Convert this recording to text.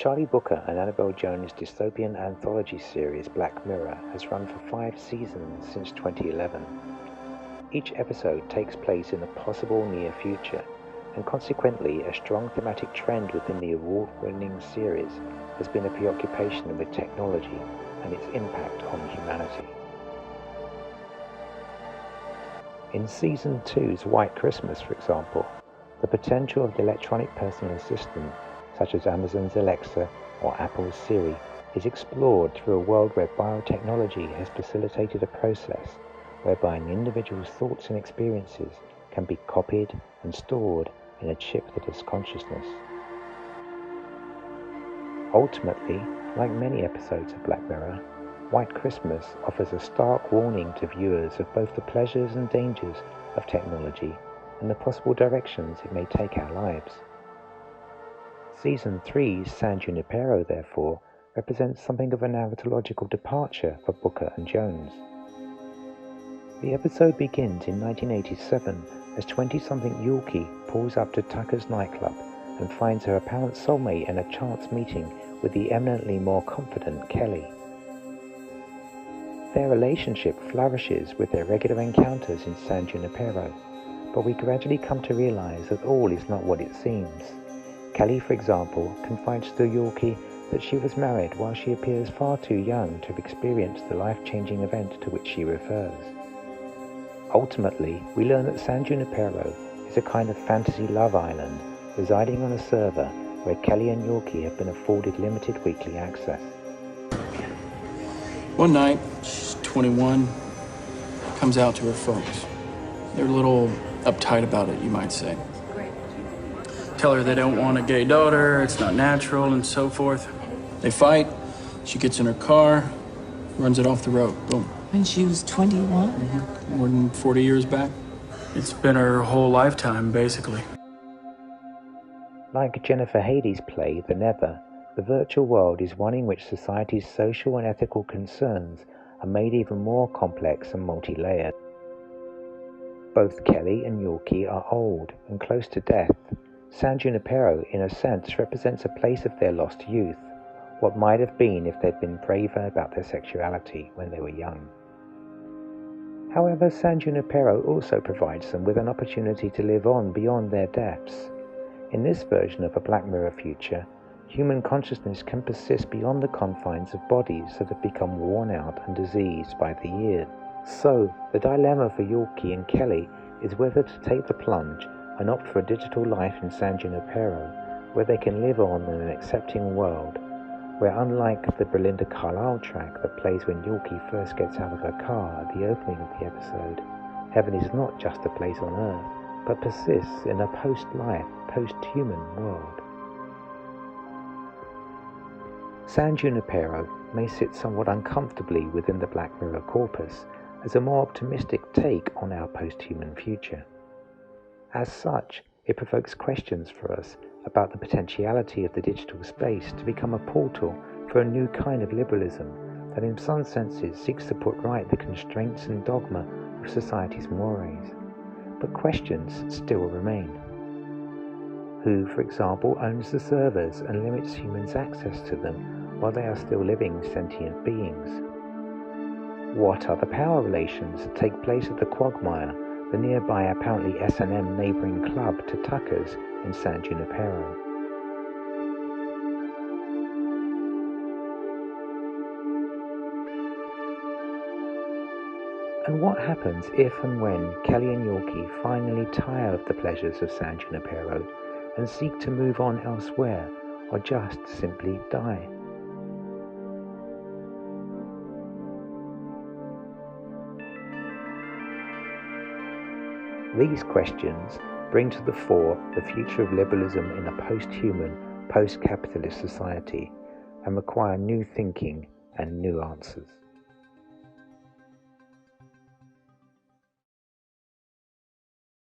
Charlie Booker and Annabel Jones' dystopian anthology series Black Mirror has run for 5 seasons since 2011. Each episode takes place in a possible near future, and consequently a strong thematic trend within the award-winning series has been a preoccupation with technology and its impact on humanity. In Season 2's White Christmas, for example, the potential of the electronic personal assistant, such as Amazon's Alexa or Apple's Siri, is explored through a world where biotechnology has facilitated a process whereby an individual's thoughts and experiences can be copied and stored in a chip that has consciousness. Ultimately, like many episodes of Black Mirror, White Christmas offers a stark warning to viewers of both the pleasures and dangers of technology and the possible directions it may take our lives. Season 3's San Junipero, therefore, represents something of a narratological departure for Booker and Jones. The episode begins in 1987 as 20-something Yulki pulls up to Tucker's nightclub and finds her apparent soulmate in a chance meeting with the eminently more confident Kelly. Their relationship flourishes with their regular encounters in San Junipero, but we gradually come to realize that all is not what it seems. Kelly, for example, confides to Yulki that she was married while she appears far too young to have experienced the life-changing event to which she refers. Ultimately, we learn that San Junipero is a kind of fantasy love island residing on a server where Kelly and Yulki have been afforded limited weekly access. One night, she's 21, comes out to her folks. They're a little uptight about it, you might say. Tell her they don't want a gay daughter, it's not natural, and so forth. They fight, she gets in her car, runs it off the road, boom. When she was 21? Mm-hmm. More than 40 years back. It's been her whole lifetime, basically. Like Jennifer Hadey's play, The Nether, the virtual world is one in which society's social and ethical concerns are made even more complex and multi-layered. Both Kelly and Yulki are old and close to death. San Junipero, in a sense, represents a place of their lost youth, what might have been if they'd been braver about their sexuality when they were young. However, San Junipero also provides them with an opportunity to live on beyond their deaths. In this version of a Black Mirror future, human consciousness can persist beyond the confines of bodies that have become worn out and diseased by the years. So, the dilemma for Yulki and Kelly is whether to take the plunge and opt for a digital life in San Junipero, where they can live on in an accepting world, where unlike the Belinda Carlisle track that plays when Yulki first gets out of her car at the opening of the episode, heaven is not just a place on earth, but persists in a post-life, post-human world. San Junipero may sit somewhat uncomfortably within the Black Mirror corpus as a more optimistic take on our post-human future. As such, it provokes questions for us about the potentiality of the digital space to become a portal for a new kind of liberalism that in some senses seeks to put right the constraints and dogma of society's mores. But questions still remain. Who, for example, owns the servers and limits humans' access to them while they are still living sentient beings? What are the power relations that take place at the Quagmire, the nearby apparently S&M neighbouring club to Tucker's in San Junipero? And what happens if and when Kelly and Yulki finally tire of the pleasures of San Junipero and seek to move on elsewhere, or just simply die? These questions bring to the fore the future of liberalism in a post-human, post-capitalist society and require new thinking and new answers.